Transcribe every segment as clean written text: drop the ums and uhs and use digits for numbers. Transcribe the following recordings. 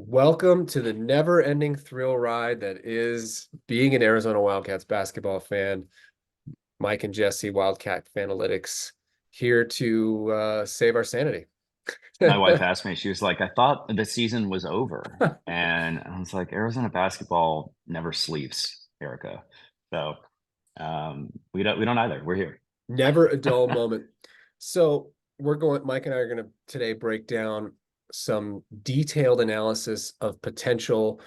Welcome to the never-ending thrill ride that is being an Arizona Wildcats basketball fan. Mike and Jesse, Wildcat Fanalytics, here to save our sanity. My wife asked me, she was like, I thought the season was over. And I was like, Arizona basketball never sleeps, Erica. So we don't either. We're here. Never a dull moment. So Mike and I are going to today break down some detailed analysis of potential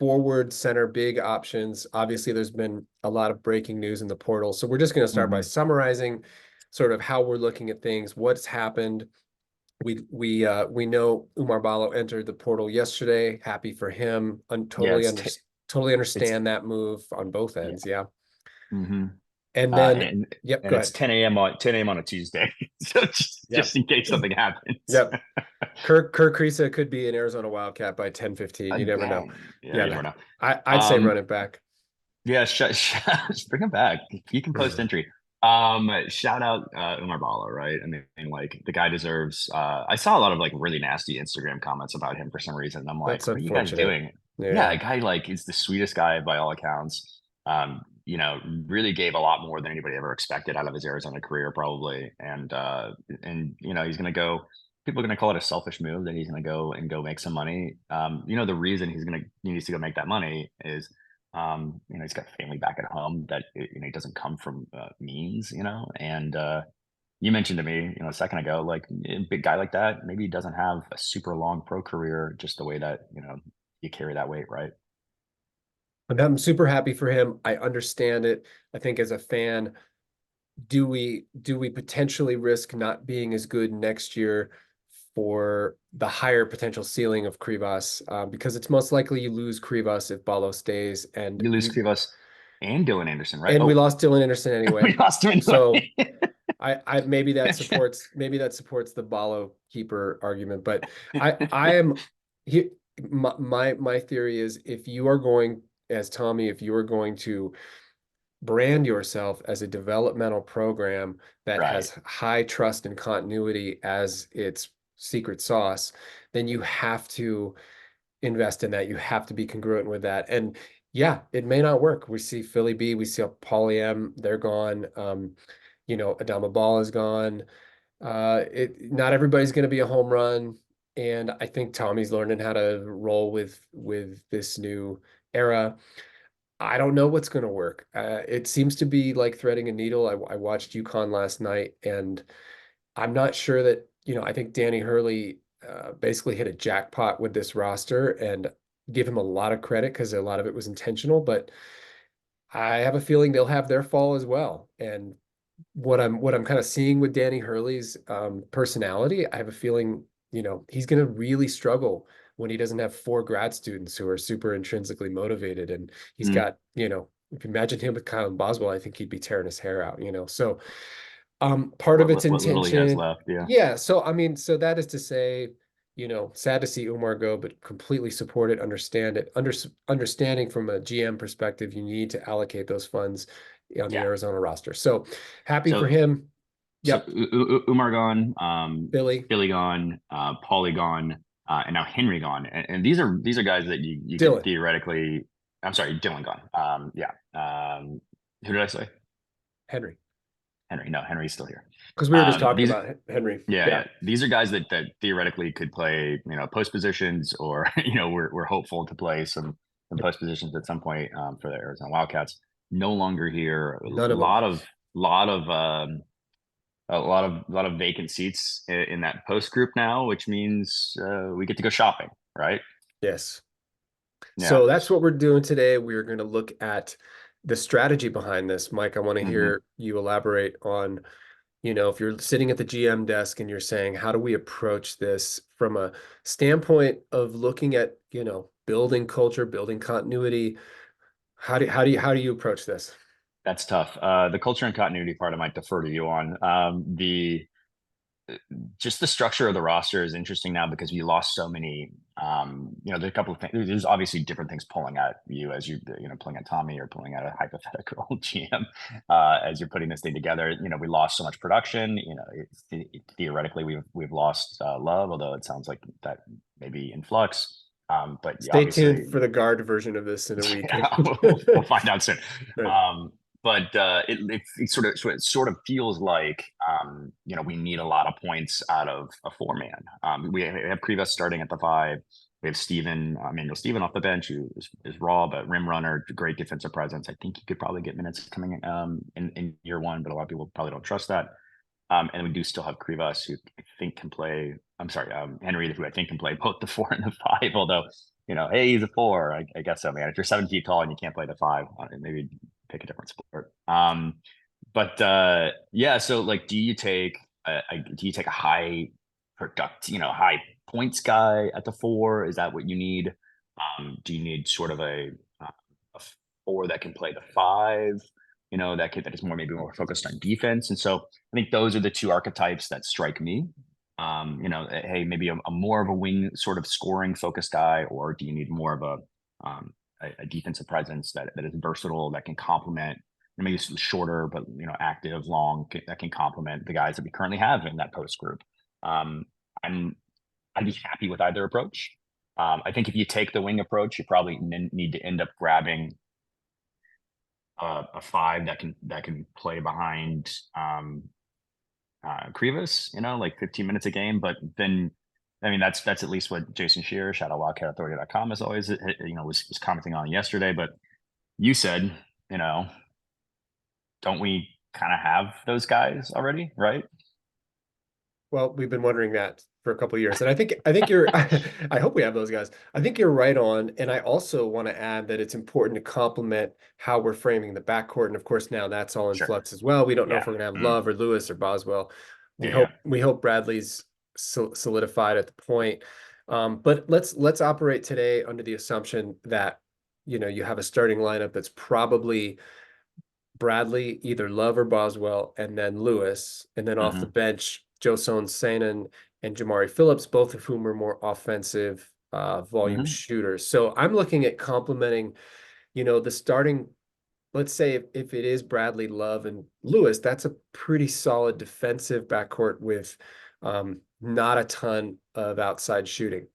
forward center big options. Obviously, there's been a lot of breaking news in the portal. So we're just going to start by Mhm. summarizing sort of how we're looking at things, what's happened. We know Umar Ballo entered the portal yesterday. Happy for him. Yeah, Totally it's understand that move on both yeah. ends. Yeah. hmm And Uh, then, and yep, and go it's ahead. 10 a.m. on a Tuesday. So just Yep. in case something happens. Yep. Kirk Kriisa could be an Arizona Wildcat by 10-15. You never know. Yeah, you Yeah. never know. I'd say run Um, it back. Yeah, just bring him back. He can post entry. Shout out Umar Bala, right? I mean, like the guy deserves. I saw a lot of like really nasty Instagram comments about him for some reason. And I'm That's like, what are you guys unfortunate. doing? Yeah, Yeah. a guy like is the sweetest guy by all accounts. Really gave a lot more than anybody ever expected out of his Arizona career, probably. And he's gonna go. People are gonna call it a selfish move that he's gonna go make some money. The reason he needs to go make that money is he's got family back at home that he doesn't come from means, and you mentioned to me, a second ago, like a big guy like that, maybe he doesn't have a super long pro career, just the way that, you carry that weight, right? And I'm super happy for him. I understand it. I think as a fan, do we potentially risk not being as good next year for the higher potential ceiling of Krivas? Because it's most likely you lose Krivas if Balo stays, You lose Krivas and Dylan Anderson, right? and we Oh, lost Dylan Anderson anyway. we lost him So anyway. I maybe that supports the Balo keeper argument, but I am he my theory is if you are going as Tommy, if you are going to brand yourself as a developmental program that Right. has high trust and continuity as its secret sauce, then you have to invest in that. You have to be congruent with that. And yeah, it may not work. We see Philly B, we see Poly M, they're gone. Adama Ball is gone. It not everybody's going to be a home run, and I think Tommy's learning how to roll with this new era. I don't know what's going to work. It seems to be like threading a needle. I watched UConn last night, and I'm not sure that, I think Danny Hurley basically hit a jackpot with this roster and give him a lot of credit because a lot of it was intentional, but I have a feeling they'll have their fall as well. And what I'm kind of seeing with Danny Hurley's personality, I have a feeling, he's going to really struggle when he doesn't have four grad students who are super intrinsically motivated. And he's Mm. got, if you imagine him with Kyle and Boswell, I think he'd be tearing his hair out. So part of its What little he has intention, left, yeah. yeah. So I mean, so that is to say, sad to see Umar go, but completely support it, understand it. Understanding from a GM perspective, you need to allocate those funds on the Yeah. Arizona roster. So happy for So him. So Yep. Umar gone, Billy, Billy gone, Paulie gone, and now Henry gone. And these are guys that you could Dylan, theoretically. I'm sorry, Dylan gone. Yeah. Who did I say? Henry, Henry. No, Henry's still here. because we were just talking These about Henry. Yeah, Yeah. yeah. These are guys that theoretically could play, post positions, or we're hopeful to play some post positions at some point for the Arizona Wildcats. No longer here. A None of them. lot of vacant seats in that post group now, which means we get to go shopping, right? Yes. Yeah. So that's what we're doing today. We're going to look at the strategy behind this. Mike, I want to hmm hear you elaborate on, if you're sitting at the GM desk and you're saying, how do we approach this from a standpoint of looking at, building culture, building continuity? How do you approach this? That's tough. The culture and continuity part, I might defer to you on. The Just the structure of the roster is interesting now because we lost so many. There's a couple of things. There's obviously different things pulling at you as pulling at Tommy or pulling at a hypothetical GM as you're putting this thing together. We lost so much production. Theoretically we've lost Love, although it sounds like that maybe in flux. But yeah, Stay tuned obviously, for the guard version of this in a week. yeah, we'll find out soon. Right. But it sort of feels like we need a lot of points out of a four man. We have Krivas starting at the five. We have Emmanuel Steven off the bench, who is raw but rim runner, great defensive presence. I think he could probably get minutes coming in year one, but a lot of people probably don't trust that. And we do still have Krivas, who I think can play. I'm sorry, Henry, who I think can play both the four and the five. Although, hey, he's a four. I guess so, man. If you're 7 feet tall and you can't play the five, maybe pick a different sport. But yeah. So, like, do you take a high points guy at the four? Is that what you need? Do you need sort of a four that can play the five? That is maybe more focused on defense. And so I think those are the two archetypes that strike me. Hey, maybe a more of a wing sort of scoring focused guy, or do you need more of a defensive presence that is versatile, that can complement, maybe shorter but active, long, that can complement the guys that we currently have in that post group. I'd be happy with either approach. I think if you take the wing approach, you probably need to end up grabbing a five that can play behind Krivas, like 15 minutes a game. But then, I mean, that's at least what Jason Shearer, shout out wildcatauthority.com, is always, was commenting on yesterday. But you said, don't we kind of have those guys already, right? Well, we've been wondering that for a couple of years, and I think you're. I hope we have those guys. I think you're right on, and I also want to add that it's important to complement how we're framing the backcourt, and of course now that's all in Sure. flux as well. We don't know if Yeah. we're gonna have Mm. Love or Lewis or Boswell. We Yeah. hope Yeah. we hope Bradley's solidified at the point. But let's operate today under the assumption that you have a starting lineup that's probably Bradley, either Love or Boswell, and then Lewis, and then off the Hmm. bench, Joson Sanan and Jamari Phillips, both of whom are more offensive volume Hmm. shooters. So I'm looking at complementing, the starting. Let's say if it is Bradley, Love, and Lewis, that's a pretty solid defensive backcourt with not a ton of outside shooting.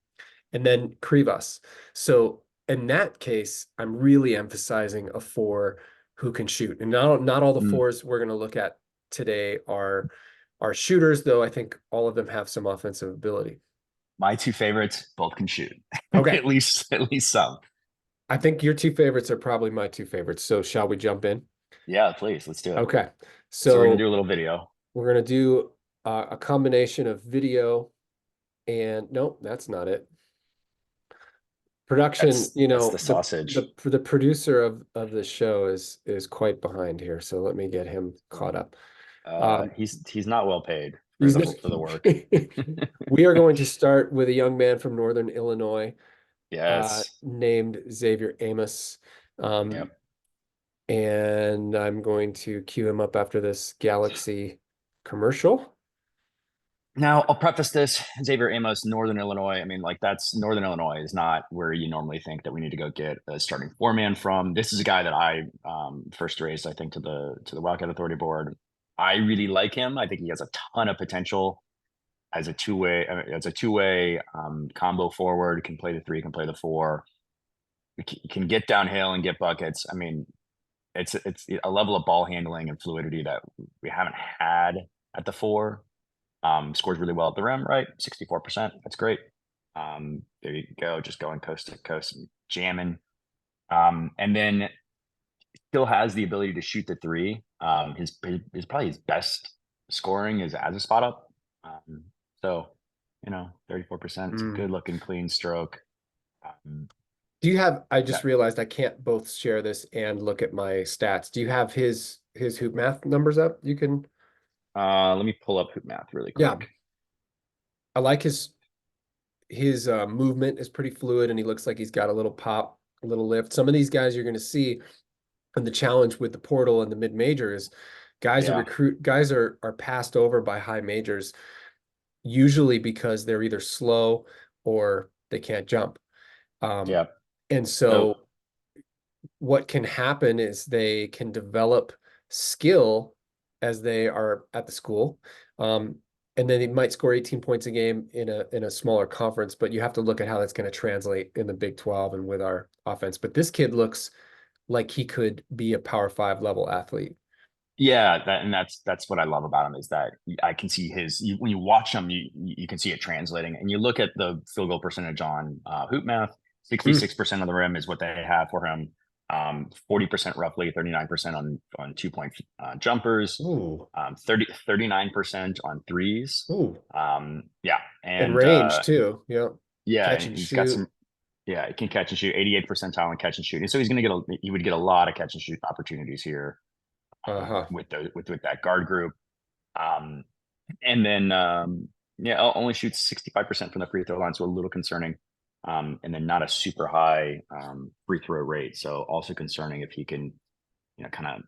And then Krivas. So in that case, I'm really emphasizing a four who can shoot. And not all the Mm. fours we're going to look at today are shooters, though I think all of them have some offensive ability. My two favorites both can shoot, Okay. at least some. I think your two favorites are probably my two favorites. So shall we jump in? Yeah, please, let's do it. Okay. So we're gonna So do a little video. we're going to do a combination of video and nope, that's not it. Production, That's the sausage. the producer of the show is quite behind here, so let me get him caught up. He's not well paid for He's the work. we are going to start with a young man from Northern Illinois, Yes. named Xavier Amos. Yep. And I'm going to cue him up after this Galaxy commercial. Now, I'll preface this. Xavier Amos, Northern Illinois. I mean, like, that's Northern Illinois is not where you normally think that we need to go get a starting four man from. This is a guy that I first raised, I think, to the Wildcat Authority board. I really like him. I think he has a ton of potential as a two-way combo forward. Can play the three, can play the four. Can get downhill and get buckets. I mean, it's a level of ball handling and fluidity that we haven't had at the four. Scores really well at the rim, right? 64%. That's great. There you go, just going coast to coast and jamming. And then still has the ability to shoot the three. His probably his best scoring is as a spot up. So 34%. It's a Mm. good looking clean stroke. Do you have, I Yeah. just realized I can't both share this and look at my stats. Do you have his hoop math numbers up? You can, Let me pull up hoop math really yeah. quick. I like his movement is pretty fluid and he looks like he's got a little pop, a little lift. Some of these guys you're going to see, and the challenge with the portal and the mid major is Yeah. guys are passed over by high majors, usually because they're either slow or they can't jump. Yeah. And So so what can happen is they can develop skill as they are at the school. and then he might score 18 points a game in a smaller conference, but you have to look at how that's going to translate in the Big 12 and with our offense. But this kid looks like he could be a Power 5 level athlete. Yeah, that's what I love about him is that I can see when you watch him, you can see it translating. And you look at the field goal percentage on Hoop Math, Mm. 66% of the rim is what they have for him. 40% roughly, 39% on 2 point jumpers, Ooh, 39% on threes. ooh, Yeah, and and range too. Yep, yeah, catch and and he's got shoot. some. Yeah, he can catch and shoot. 88th percentile in catch and shoot. And so he would get a lot of catch and shoot opportunities here Uh-huh. with with that guard group. Um, and then yeah, only shoots 65% from the free throw line, so a little concerning. And then not a super high free throw rate, so also concerning if he can, kind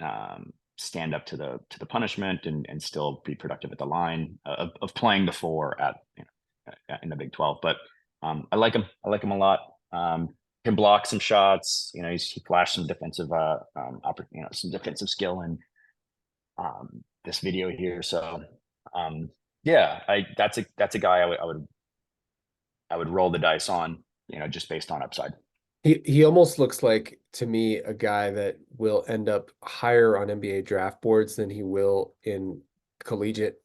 of stand up to the punishment and still be productive at the line of playing the four at in the Big 12. But I like him. I like him a lot. Can block some shots. He flashed some defensive some defensive skill in this video here. So yeah, I that's a guy I would roll the dice on, just based on upside. He almost looks like to me a guy that will end up higher on NBA draft boards than he will in collegiate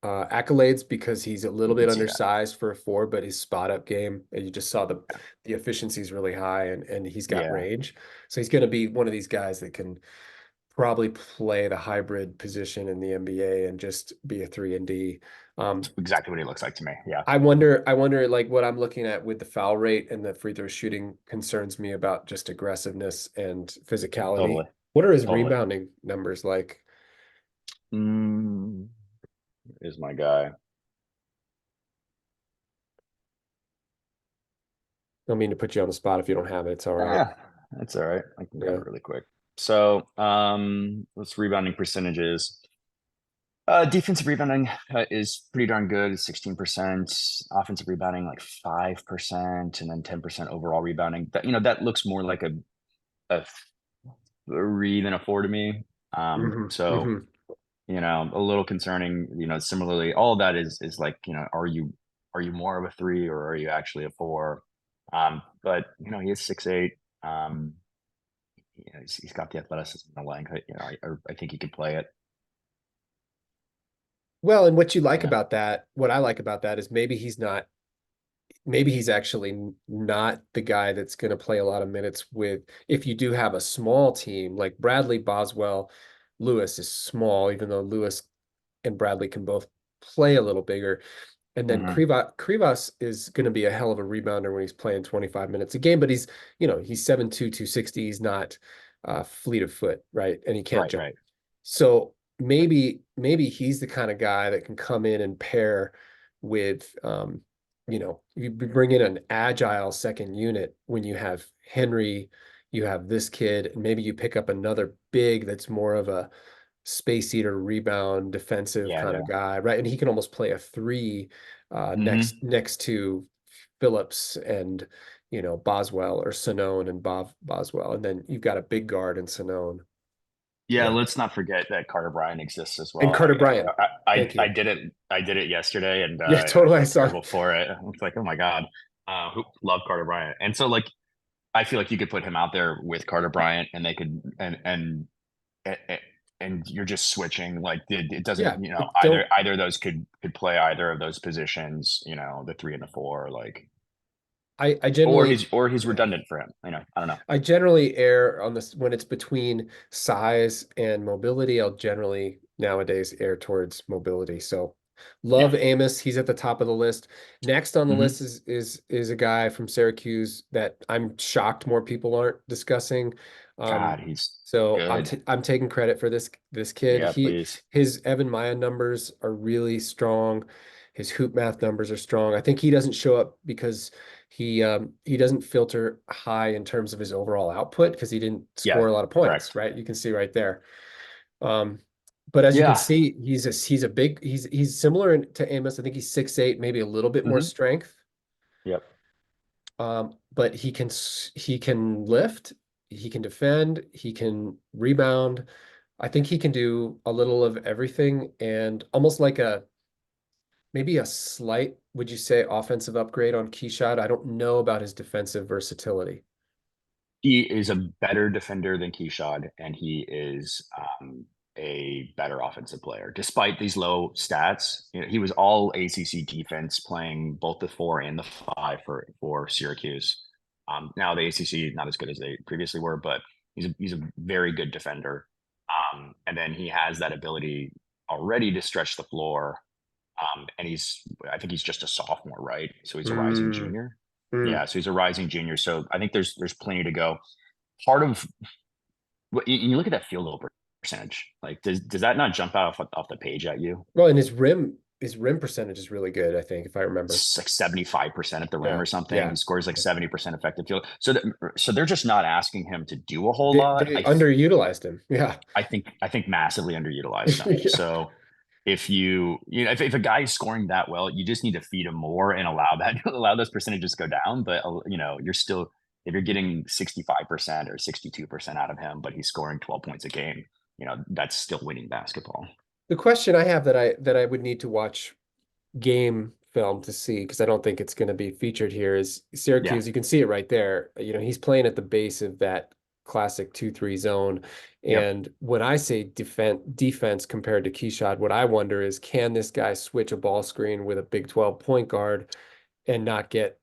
accolades because he's a little You bit could see that. undersized for a four, but his spot up game, and you just saw the efficiency is really high and he's got Yeah, range. So he's going to be one of these guys that can probably play the hybrid position in the NBA and just be a 3 and D. Um, exactly what he looks like to me. Yeah, I wonder like what I'm looking at with the foul rate and the free throw shooting concerns me about just aggressiveness and physicality. totally, What are his totally. rebounding numbers like? Mm, is my guy. I don't mean to put you on the spot if you don't have it. It's all right. That's all right. I can grab Yeah. it really quick. So let's rebounding percentages. Defensive rebounding is pretty darn good, 16%. Offensive rebounding like 5%, and then 10% overall rebounding. That looks more like a 3 than a 4 to me. Hmm. So Hmm. a little concerning. Similarly, all of that is like, are you more of a 3 or are you actually a 4? But he is 6'8". He's got the athleticism and the length. I think he could play it. Well, and what you like You know, about that, what I like about that is maybe he's actually not the guy that's going to play a lot of minutes with, if you do have a small team like Bradley, Boswell, Lewis is small, even though Lewis and Bradley can both play a little bigger. And then hmm Krivas is going to be a hell of a rebounder when he's playing 25 minutes a game, but he's 7'2", 260. He's not fleet of foot, right? And he can't Right, jump. right. So maybe he's the kind of guy that can come in and pair with you bring in an agile second unit when you have Henry, you have this kid, and maybe you pick up another big that's more of a space eater, rebound, defensive Yeah, kind of yeah. guy, right? And he can almost play a three hmm next to Phillips and Boswell or Sonone and Boswell, and then you've got a big guard in Sonone. Yeah, Yeah, let's not forget that Carter Bryant exists as and well. Carter Bryant. Thank I you. did it. I did it yesterday, and Yeah, I totally. I felt saw. terrible for it. It's like, oh my god, who love Carter Bryant? And so, like, I feel like you could put him out there with Carter Bryant, and they could, and and you're just switching. Like, it doesn't, Yeah, it don't. either of those could play either of those positions. The 3 and the 4, like, I generally, or he's yeah, redundant for him. I don't know. I generally err on this when it's between size and mobility. I'll generally nowadays err towards mobility. So Yeah. love Amos. He's at the top of the list. Next on the hmm list is a guy from Syracuse that I'm shocked more people aren't discussing. Um, God, he's so good. I'm taking credit for this kid. Yeah, please. His Evan Maya numbers are really strong. His hoop math numbers are strong. I think he doesn't show up because he doesn't filter high in terms of his overall output because he didn't Yeah, score a lot of points, correct. right? You can see right there. Um, but as you can Yeah. see, he's a big he's similar to Amos. I think he's 6'8", maybe a little bit more hmm strength. Yep. But he can lift, he can defend, he can rebound. I think he can do a little of everything and almost like maybe a slight, would you say, offensive upgrade on Keyshot? I don't know about his defensive versatility. He is a better defender than Keyshawn, and he is a better offensive player. Despite these low stats, he was all ACC defense playing both the 4 and the 5 for Syracuse. Now the ACC not as good as they previously were, but he's a very good defender. And then he has that ability already to stretch the floor. And I think he's just a sophomore, right? So he's a rising Mm, junior. mm. Yeah, so he's a rising junior. So I think there's plenty to go. Part of what you look at that field goal percentage, like does that not jump out off the page at you? Well, and his rim percentage is really good, I think, if I remember. It's like 75% at the rim Yeah, or something. yeah. He scores like 70% effective field. So they're just not asking him to do a whole lot. They underutilized him. Yeah. I think massively underutilized him. Yeah. So if if a guy is scoring that well, you just need to feed him more and allow those percentages to go down. But you're still, if you're getting 65% or 62% out of him, but he's scoring 12 points a game, that's still winning basketball. The question I have that I would need to watch game film to see, because I don't think it's going to be featured here, is Yeah. Syracuse. You can see it right there. He's playing at the base of that classic 2-3 zone. Yep. And when I say defense compared to Keyshot, what I wonder is, can this guy switch a ball screen with a Big 12 point guard and not get,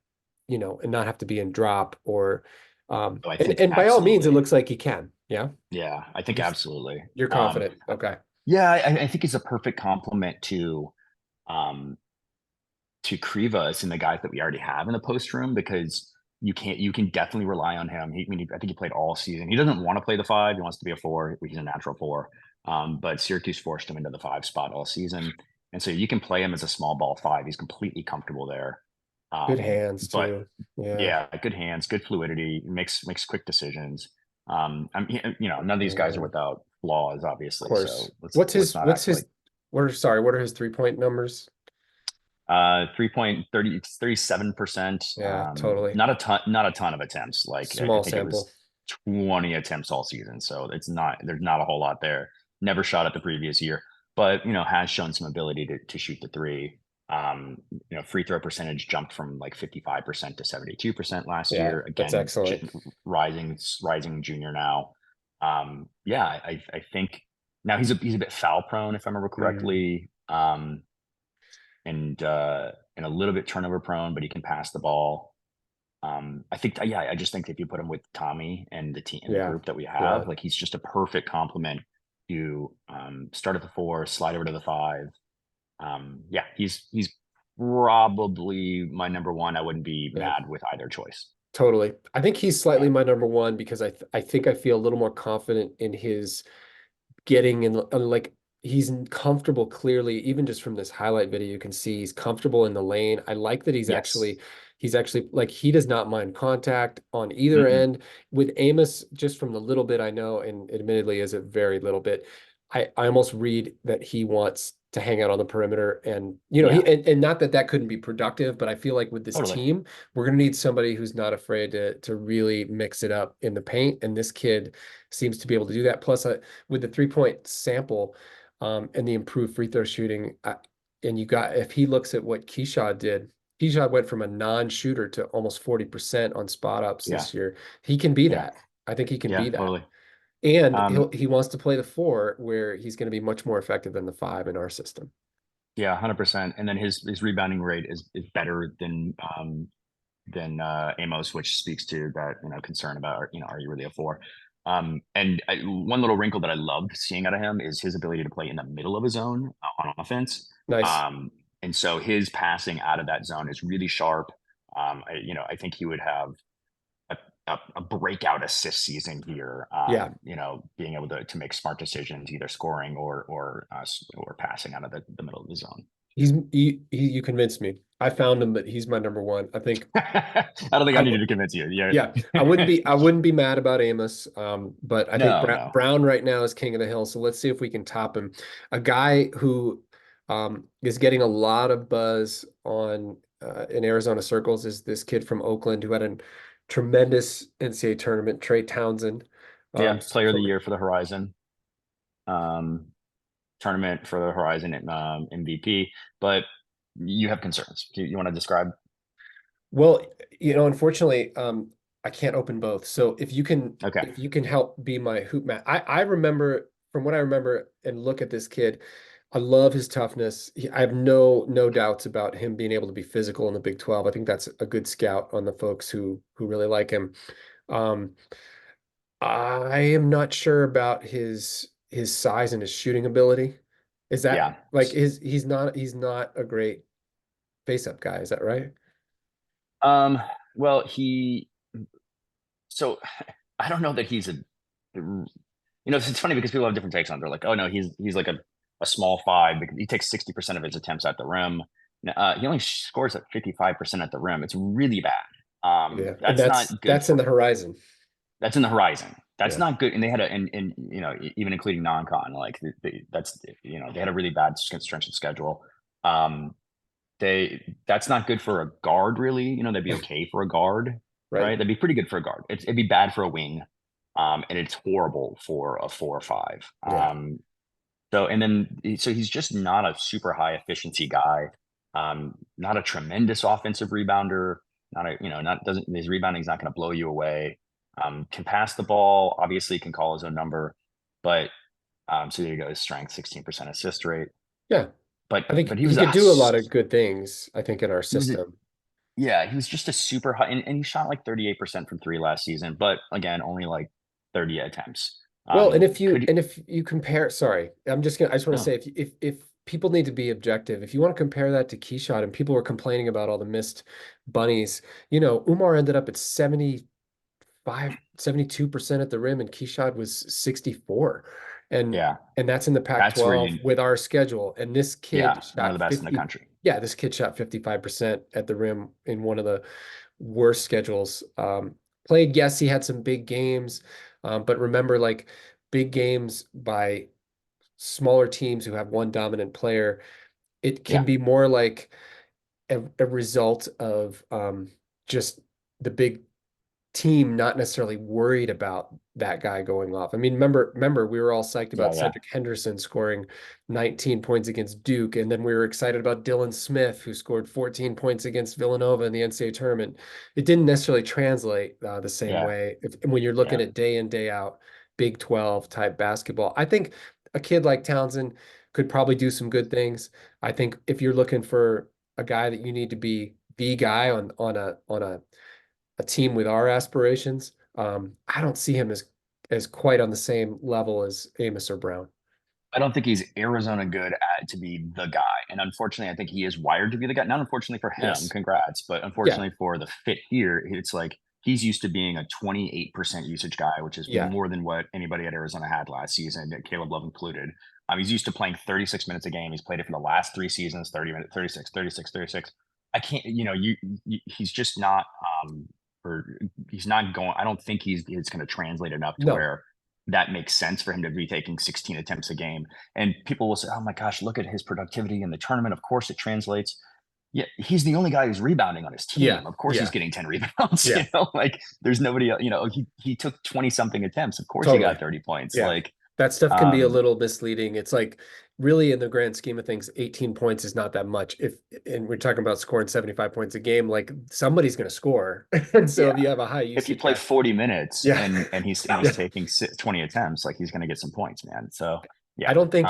and not have to be in drop or So I and think by all means, it absolutely. looks like he can. Yeah. Yeah, I think You're, absolutely. you're confident. Okay. Yeah, I think it's a perfect complement um, to Krivas and the guys that we already have in the post room because you can definitely rely on him. I think he played all season. He doesn't want to play the 5. He wants to be a 4. He's a natural 4. But Syracuse forced him into the 5 spot all season. And so you can play him as a small ball 5. He's completely comfortable there. Good hands But too. Yeah. yeah, good hands, good fluidity, makes quick decisions. None of these guys are Yeah. without flaws, Of obviously. course. So let's not What's act his like what are his 3-point numbers? 37%. Yeah, totally. Not a ton of attempts. Like I Small think it sample. was 20 attempts all season. So there's not a whole lot there. Never shot at the previous year, but has shown some ability to shoot the 3. Free throw percentage jumped from like 55% to 72% last Yeah, year. that's Again, excellent. rising junior now. Yeah, I think now he's a bit foul prone if I remember Mm, correctly. And a little bit turnover prone, but he can pass the ball. I think, yeah, I just think if you put him with Tommy and the team and the yeah. group that we Yeah. have, like he's just a perfect complement to start at the 4, slide over to the 5. Yeah, he's probably my number 1. I wouldn't be Yeah. mad with either choice. Totally. I think he's Yeah, slightly my number one because I think I feel a little more confident in his getting in, like he's comfortable clearly, even just from this highlight video, you can see he's comfortable in the lane. I like that yes. he's actually like he does not mind contact on either Mm-mm. end. With Amos, just from the little bit I know, and admittedly is a very little bit, I almost read that he wants to hang out on the perimeter, and he Yeah, and not that that couldn't be productive, but I feel like with this totally. team, we're gonna need somebody who's not afraid to really mix it up in the paint, and this kid seems to be able to do that. Plus, with the 3-point sample, and the improved free throw shooting, and if he looks at what Keyshaw did, Keyshaw went from a non-shooter to almost 40% on spot ups Yeah, this year. He can be yeah, that. I think he can yeah, be that. totally. And Um, he wants to play the 4 where he's going to be much more effective than the 5 in our system. yeah, 100%. And then his rebounding rate is better than Amos, which speaks to that concern about are you really a 4? One little wrinkle that I loved seeing out of him is his ability to play in the middle of his zone on offense. Nice. And so his passing out of that zone is really sharp. I think he would have a breakout assist season here. Yeah. Being able to make smart decisions, either scoring or passing out of the middle of the zone. You convinced me. I found him, but he's my number one. I think I don't think I I w- needed to convince you. yeah, Yeah. I wouldn't be mad about Amos. But I think No, no. Brown right now is king of the hill. So let's see if we can top him. A guy who is getting a lot of buzz on in Arizona circles is this kid from Oakland who had a tremendous NCAA tournament, Trey Townsend. Yeah, player of the From year for the Horizon um, tournament for the Horizon MVP. But you have concerns. Do you want to describe? Well, unfortunately, I can't open both. So Okay. if you can help be my hoop man. I remember from what I remember and look at this kid, I love his toughness. I have no doubts about him being able to be physical in the Big 12. I think that's a good scout on the folks who really like him. Um, I am not sure about his size and his shooting ability. Is that Yeah. like he's not a great face-up guy, is that right? Um, well, so I don't know that he's it's funny because people have different takes on it. They're like, oh no, he's like a small five because he takes 60% of his attempts at the rim. He only scores at 55% at the rim. It's really bad. Yeah. And That's not good that's in for the horizon. that's in the horizon. That's Yeah. not good. And they had and even including non-con, like they had a really bad strength of schedule. Um, that's not good for a guard, really. They'd be okay for a guard, Right. right? That'd be pretty good for a guard. It'd be bad for a wing, and it's horrible for a 4 or 5. Yeah. So he's just not a super high efficiency guy. Not a tremendous offensive rebounder. Not a not doesn't his rebounding is not going to blow you away. Can pass the ball. Obviously, can call his own number, but so there you go. His strength, 16% assist rate. Yeah. But I think but he he was could do a lot of good things, I think, in our he was system. Yeah, he was just a super high, and he shot like 38% from three last season, but again, only like 30 attempts. Well, and Could if you compare, sorry, I just want to no, say if people need to be objective, if you want to compare that to Keyshot and people were complaining about all the missed bunnies, Umar ended up at 72% at the rim and Keyshot was 64. And yeah, that's in the that's where Pac-12 with our schedule. And this yeah, kid one of shot the best in the 50, country. yeah, this kid shot 55% at the rim in one of the worst schedules. Played, yes, he had some big games, but remember, like big games by smaller teams who have one dominant player, it can Yeah, be more like a result of just the big team not necessarily worried about that guy going off. I mean, remember, we were all psyched yeah, about yeah, Cedric Henderson scoring 19 points against Duke, and then we were excited about Dylan Smith, who scored 14 points against Villanova in the NCAA tournament. It didn't necessarily translate the same yeah, way when you're looking yeah. at day in, day out, Big 12 type basketball. I think a kid like Townsend could probably do some good things. I think if you're looking for a guy that you need to be the guy on a team with our aspirations, I don't see him as quite on the same level as Amos or Brown. I don't think he's Arizona good at to be the guy. And unfortunately, I think he is wired to be the guy. Not unfortunately for him, Yes. congrats, but Yeah. unfortunately for the fit here, it's like he's used to being a 28% usage guy, which is Yeah. more than what anybody at Arizona had last season, Caleb Love included. He's used to playing 36 minutes a game. He's played it for the last 3 seasons, 30 minutes, 36, 36, 36. I can't, he's just not, or he's not going, I don't think it's going to translate enough to No. where that makes sense for him to be taking 16 attempts a game. And people will say, "Oh my gosh, look at his productivity in the tournament. Of course it translates." Yeah, he's the only guy who's rebounding on his Yeah. team. Of course he's Yeah. getting 10 rebounds, Yeah. like there's nobody else, he took 20 something attempts. Of course he Totally. got 30 points. Yeah. Like That stuff can be a um little misleading. It's like really in the grand scheme of things, 18 points is not that much. And we're talking about scoring 75 points a game, like somebody's going to score. And so if yeah. you have a high If you usage play guy, 40 minutes yeah. and he's Yeah. taking 20 attempts, like he's going to get some points, man. So, I yeah. don't think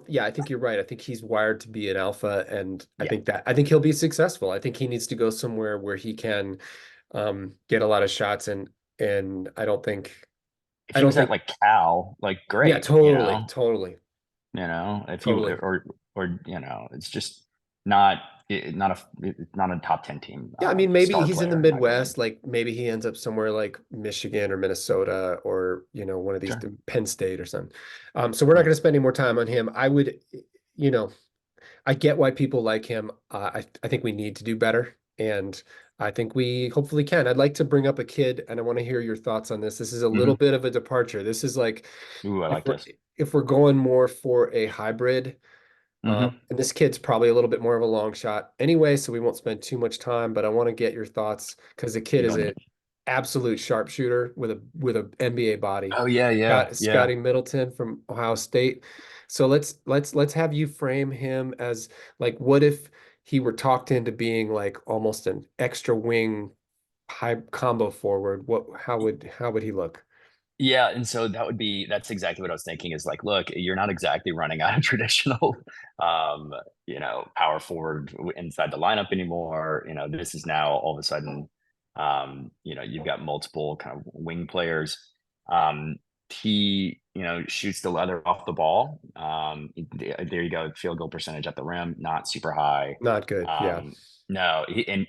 yeah, I think you're right. I think he's wired to be an alpha, and Yeah. I think he'll be successful. I think he needs to go somewhere where he can get a lot of shots, and If I he don't was at think like Cal, like yeah, great, totally, totally, if he totally. it's just not it's not a top 10 team Yeah, I mean, maybe star he's in the player in my opinion. Midwest, like maybe he ends up somewhere like Michigan or Minnesota or one of these Sure. Penn State or something. So we're not Yeah. going to spend any more time on him. You know, I get why people like him. I think we need to do better, and I think we hopefully can. I'd like to bring up a kid, and I want to hear your thoughts on this. This is a little Hmm. bit of a departure. This is like Ooh, I if like we're this. if we're going more for a hybrid, Hmm. and this kid's probably a little bit more of a long shot anyway, so we won't spend too much time. But I want to get your thoughts because the kid You is go. an absolute sharpshooter with a NBA body. Oh yeah, yeah, yeah. Scotty Middleton from Ohio State. So let's have you frame him as like, what if he were talked into being like almost an extra wing high combo forward, how would he look? Yeah, and so that's exactly what I was thinking is like, look, you're not exactly running out of traditional um, power forward inside the lineup anymore. This is now all of a sudden you've got multiple kind of wing players. Um, he, shoots the leather off the ball. There you go, field goal percentage at the rim, not super high. Not good. Yeah. Um, no, and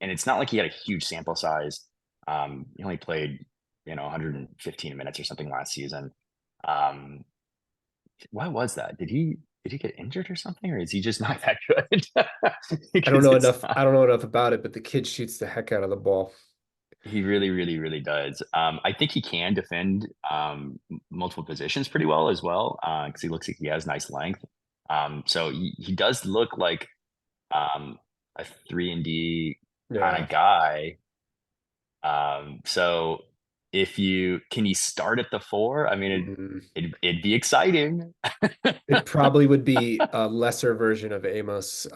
it's not like he had a huge sample size. He only played 115 minutes or something last season. Um, why was that? Did he get injured or something, or is he just not that good? I don't Because know it's enough. not. I don't know enough about it, but the kid shoots the heck out of the ball. He really, really, really does. I think he can defend multiple positions pretty well as well, because he looks like he has nice length. So he does look like um, a 3-and-D kind Yeah. of guy. So if you can you start at the four? I mean, Mm. it'd be exciting. It probably would be a lesser version of Amos,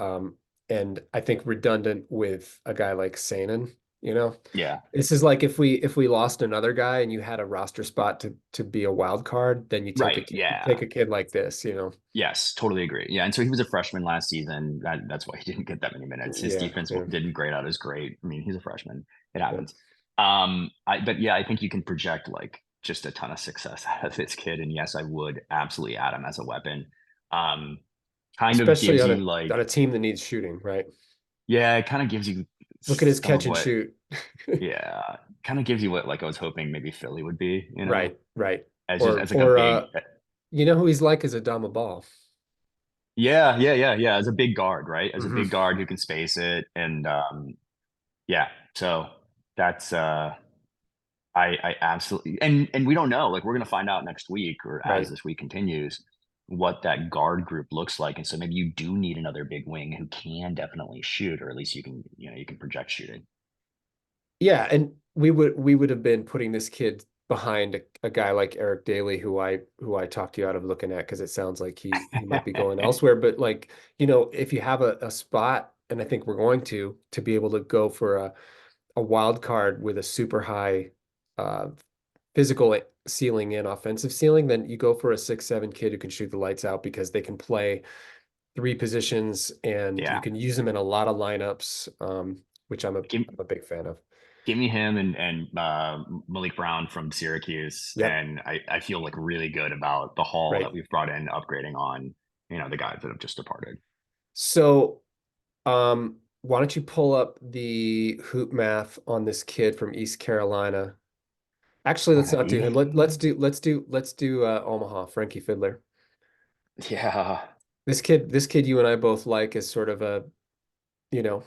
and I think redundant with a guy like Sanan, you know? Yeah. This is like if we lost another guy and you had a roster spot to be a wild card, then you take Right. a you take Yeah. a kid like this, you know? Yes. Totally agree. Yeah. And so he was a freshman last season. That's why he didn't get that many minutes. His Yeah, defense yeah, didn't grade out as great. I mean, he's a freshman. It yeah. happens. But yeah, I think you can project like just a ton of success out of this kid. And yes, I would absolutely add him as a weapon. Um, Kind of Especially gives on you a like, team that needs shooting, right? yeah, it kind of gives you Look at his some of catch and what, shoot. yeah, kind of gives you what like I was hoping maybe Philly would be, Right, right. as just Or as like a or big, you know who he's like is Adama Ball. yeah, yeah, yeah, yeah, as a big guard, right? As a Hmm. big guard who can space it, and yeah, so that's I absolutely and we don't know, like we're gonna find out next week or as Right. this week continues what that guard group looks like, and so maybe you do need another big wing who can definitely shoot, or at least you can project shooting. Yeah, and we would have been putting this kid behind a guy like Eric Daly, who I talked you out of looking at because it sounds like he might be going elsewhere. But like, if you have a spot, and I think we're going to be able to go for a wild card with a super high uh physical ceiling and offensive ceiling, then you go for a 6'7" kid who can shoot the lights out because they can play three positions and you Yeah. can use them in a lot of lineups, which I'm Give, a big fan of. give me him and Maliq Brown from Syracuse, Yep. and I feel like really good about the haul that Right. we've brought in, upgrading on the guys that have just departed. So, why don't you pull up the hoop math on this kid from East Carolina? Actually, let's not do him. Let's do Omaha, Frankie Fiddler. Yeah, This kid you and I both like is sort of a, you know,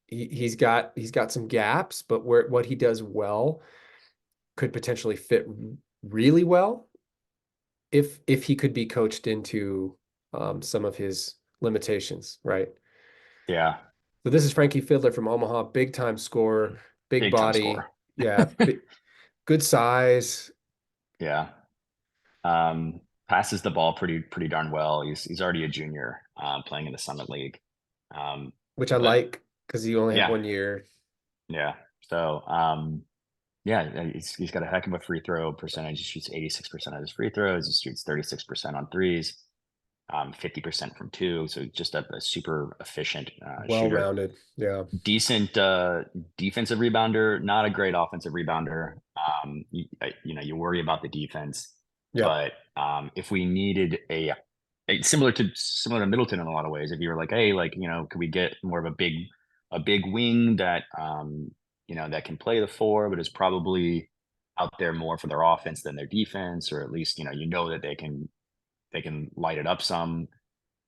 he's got some gaps, but what he does well could potentially fit really well if he could be coached into some of his limitations, right? yeah, So this is Frankie Fiddler from Omaha, big time scorer, big big time body, score. yeah, good size, Yeah, um, passes the ball pretty darn well. He's already a junior, playing in the Summit League. Um, which I but like because he only had yeah, 1 year. yeah. So yeah, he's got a heck of a free throw percentage. He shoots 86% of his free throws. He shoots 36% on threes, 50% from two. So just a super efficient shooter. Well-rounded. Yeah. Decent defensive rebounder, not a great offensive rebounder. You worry about the defense, Yep. but if we needed similar to Middleton in a lot of ways, if you were like, hey, like could we get more of a big wing that that can play the four, but is probably out there more for their offense than their defense, or at least that they can light it up some.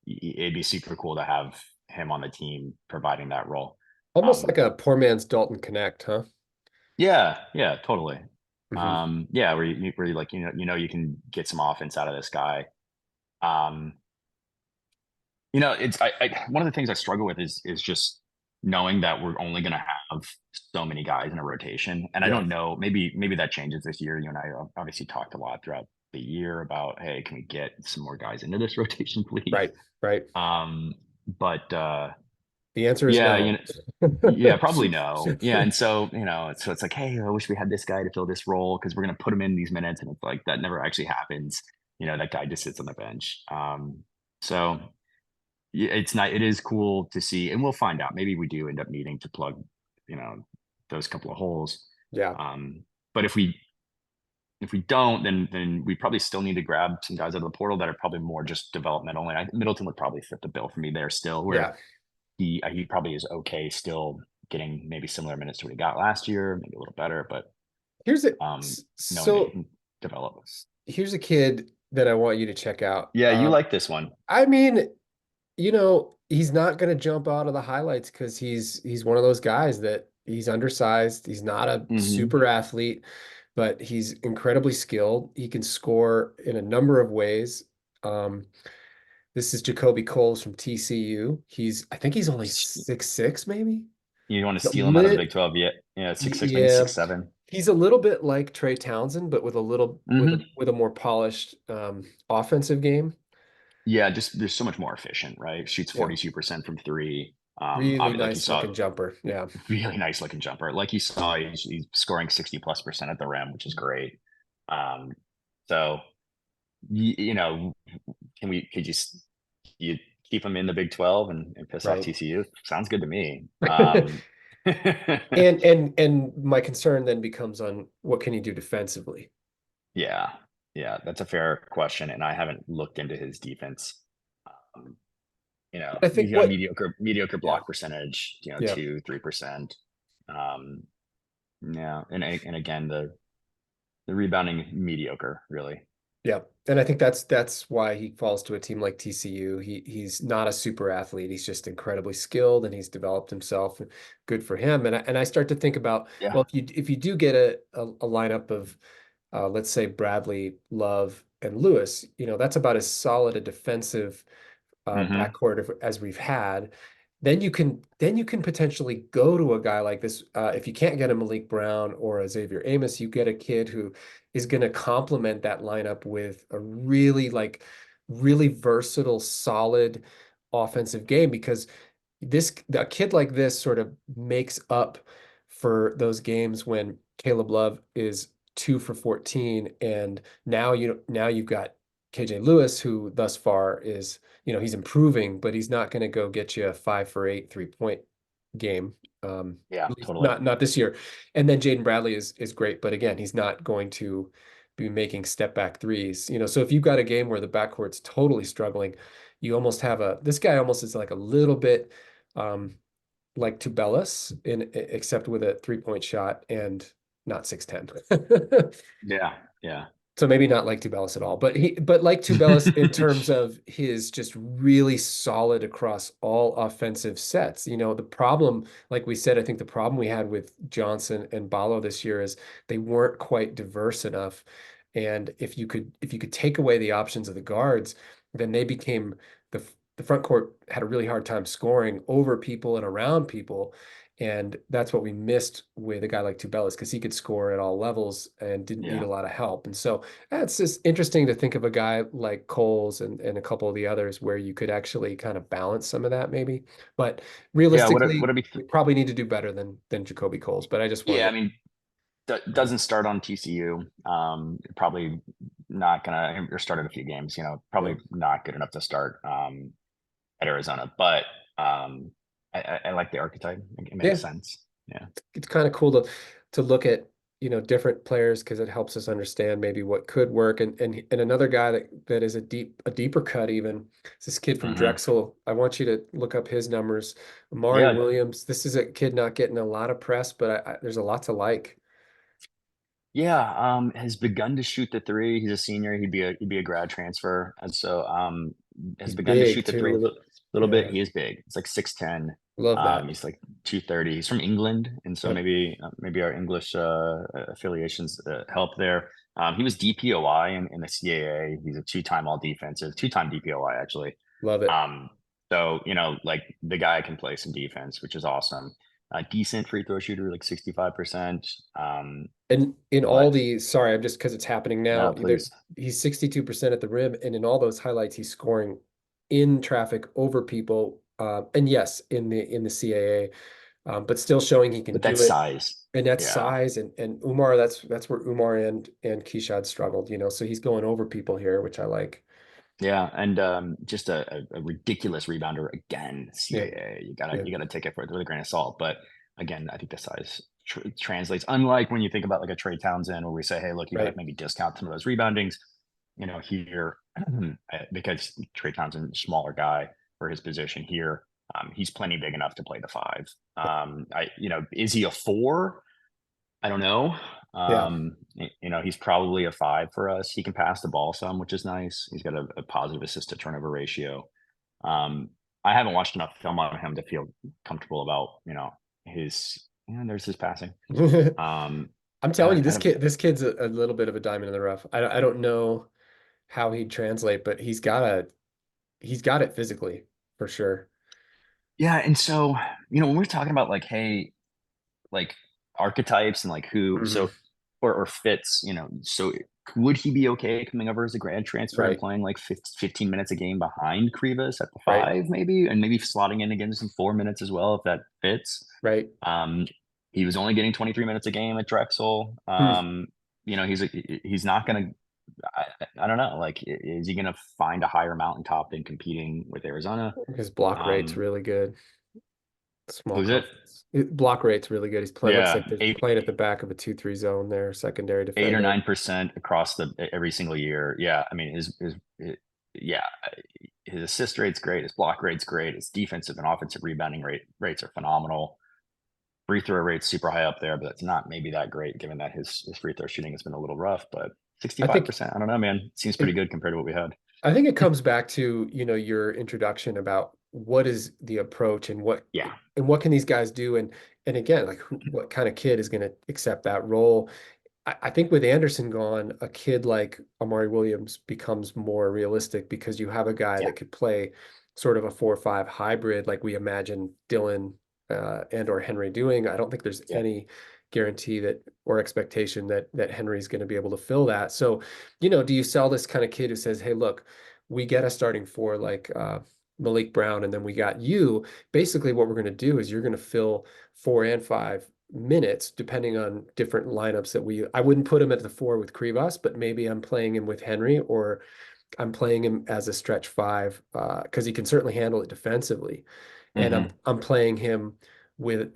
It'd be super cool to have him on the team providing that role. Almost Um, like a poor man's Dalton Connect, huh? yeah, yeah, totally. Hmm. Yeah, where you like you can get some offense out of this guy. Um, it's one of the things I struggle with is just knowing that we're only going to have so many guys in a rotation, and I Yeah. don't know. Maybe that changes this year. You and I obviously talked a lot throughout the year about, hey, can we get some more guys into this rotation, please? Right. Right. Um, but The answer is Yeah, no. yeah, probably no. Yeah, and so so it's like, hey, I wish we had this guy to fill this role because we're gonna put him in these minutes, and it's like that never actually happens. That guy just sits on the bench. So yeah, it's not. It is cool to see, and we'll find out. Maybe we do end up needing to plug, you know, those couple of holes. Yeah, But if we don't, then we probably still need to grab some guys out of the portal that are probably more just developmental. And Middleton would probably fit the bill for me there still, where yeah. he probably is okay still getting maybe similar minutes to what he got last year, maybe a little better, but Here's it. knowing that he So can develop. here's a kid that I want you to check out. Yeah, you like this one. I mean, he's not going to jump out of the highlights because he's one of those guys that he's undersized. He's not a Hmm. super athlete, but he's incredibly skilled. He can score in a number of ways. Um, this is Jacoby Coles from TCU. I think he's only 6'6", maybe. You want to He's a steal him out of the Big lit, 12 yet? Yeah, 6'6", maybe yeah. 6'7". He's a little bit like Trey Townsend, but with a little Hmm. with a more polished offensive game. Yeah, just there's so much more efficient, right? Shoots Yeah, 42% from three. really Like you nice saw, looking jumper. Yeah. really nice looking jumper. Like you saw, he's scoring 60+% at the rim, which is great. Um, so could you keep him in the Big 12 and piss off Right. TCU? Sounds good to me. And my concern then becomes on what can he do defensively? Yeah, yeah, that's a fair question, and I haven't looked into his defense. Um, I think he's got a what mediocre yeah, block percentage, yeah, 2-3%. Um, yeah, and again the rebounding mediocre, really. yeah. And I think that's why he falls to a team like TCU. He's not a super athlete. He's just incredibly skilled and he's developed himself. Good for him. And I start to think about, Yeah. well, if you do get a lineup of let's say Bradley, Love, and Lewis, that's about as solid a defensive Hmm. backcourt as we've had, then you can potentially go to a guy like this. If you can't get a Maliq Brown or a Xavier Amos, you get a kid who is going to complement that lineup with a really versatile, solid offensive game because a kid like this sort of makes up for those games when Caleb Love is 2 for 14 and now you've got KJ Lewis who thus far is he's improving but he's not going to go get you a 5 for 8 3-point game, Yeah, at least totally. not this year. And then Jaden Bradley is great, but again he's not going to be making step back threes. So if you've got a game where the backcourt's totally struggling, you almost have this guy almost is like a little bit um, like Tubelis except with a 3-point shot and not 6'10". Yeah, yeah. So maybe not like Tubelis at all, but like Tubelis in terms of his just really solid across all offensive sets. The problem, like we said, I think the problem we had with Johnson and Ballo this year is they weren't quite diverse enough. And if you could take away the options of the guards, then they became the front court had a really hard time scoring over people and around people. And that's what we missed with a guy like Tubelis because he could score at all levels and didn't need Yeah. a lot of help. And so it's just interesting to think of a guy like Coles and a couple of the others where you could actually kind of balance some of that maybe. But Yeah, what realistically, I be we probably need to do better than Jacoby Coles. But I just yeah, wanted I mean, to, doesn't start on TCU. Probably not gonna or started a few games, yeah. probably not good enough to start at Arizona. But I like the archetype. It makes Yeah, sense. Yeah. it's kind of cool to look at different players because it helps us understand maybe what could work and another guy that is a deeper cut even is this kid from Hmm. Drexel. I want you to look up his numbers. Amari Yeah. Williams, this is a kid not getting a lot of press but there's a lot to like. Yeah. Has begun to shoot the three. He's a senior. He'd be a grad transfer. And so has He's begun to big shoot the three a too. little bit. Yeah, He is big. It's like 6'10". love that. He's like 230. He's from England, and so Yep, maybe our English affiliations help there. He was DPOI in the CAA. He's a two-time all defensive, two-time DPOI actually. love it. Um, so like the guy can play some defense, which is awesome. Decent free throw shooter, like 65%. And in all But the, sorry, I'm just because it's happening no, now. please. He's 62% at the rim, and in all those highlights, he's scoring in traffic over people. And yes, in the CAA, but still showing he can But that's do it. size. And that's Yeah. size, and Umar, that's where Umar and Keshad struggled, so he's going over people here, which I like. Yeah, and just a ridiculous rebounder again. Yeah, CAA, yeah, you gotta take it with a grain of salt. But again, I think the size translates. Unlike when you think about like a Trey Townsend, where we say, hey, look, you gotta right. maybe discount some of those reboundings. Here because Trey Townsend, smaller guy for his position here, he's plenty big enough to play the five. Is he a four? I don't know. Yeah. He's probably a five for us. He can pass the ball some, which is nice. He's got a positive assist to turnover ratio. Um, I haven't watched enough film on him to feel comfortable about, there's his passing. Um, I'm telling you, this kid's a little bit of a diamond in the rough. I don't know how he'd translate, but he's got it physically for sure. yeah. And so, when we're talking about like, hey, like archetypes and like who, Hmm. or fits, so would he be okay coming over as a grad transfer and Right, playing like 15 minutes a game behind Krivas at the right, five, maybe, and maybe slotting in again some 4 minutes as well, if that fits? right. Um, he was only getting 23 minutes a game at Drexel. Hmm. He's not going to, I don't know, like, is he going to find a higher mountaintop than competing with Arizona? His block rate's Um, really good. Small who's it? conference. Block rate's really good. He's playing, looks Yeah, like they're playing at the back of a 2-3 zone there, secondary 8 or 9% defending. across the every single year. Yeah, I mean yeah, his assist rate's great, his block rate's great, his defensive and offensive rebounding rates are phenomenal. Free throw rate's super high up there, but it's not maybe that great given that his free throw shooting has been a little rough. But I think 65%, I don't know, man, seems pretty it, good compared to what we had. I think it comes back to, your introduction about what is the approach Yeah, and what can these guys do, and again, like what kind of kid is going to accept that role. I think with Anderson gone, a kid like Amari Williams becomes more realistic because you have a guy yeah, that could play sort of a 4-5 hybrid like we imagine Dylan and or Henry doing. I don't think there's yeah. any guarantee that or expectation that Henry's going to be able to fill that. So, do you sell this kind of kid who says, "Hey, look, we get a starting four like Maliq Brown, and then we got you. Basically, what we're going to do is you're going to fill 4 and 5 minutes, depending on different lineups that I wouldn't put him at the four with Krivas, but maybe I'm playing him with Henry or I'm playing him as a stretch five because he can certainly handle it defensively. And I'm Hmm. I'm playing him with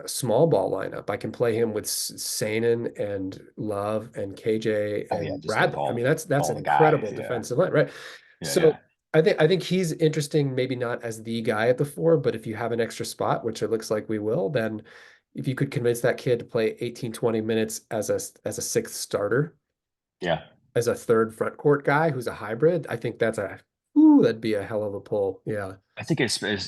a small ball lineup. I can play him with Sainin and Love and KJ Oh yeah, and just like Bradley. I mean, that's Paul an the guy. incredible Yeah, defensive line, right? yeah, So yeah, I think he's interesting, maybe not as the guy at the four, but if you have an extra spot, which it looks like we will, then if you could convince that kid to play 18, 20 minutes as a sixth starter, yeah. as a third front court guy who's a hybrid, I think that'd be a hell of a pull. Yeah. I think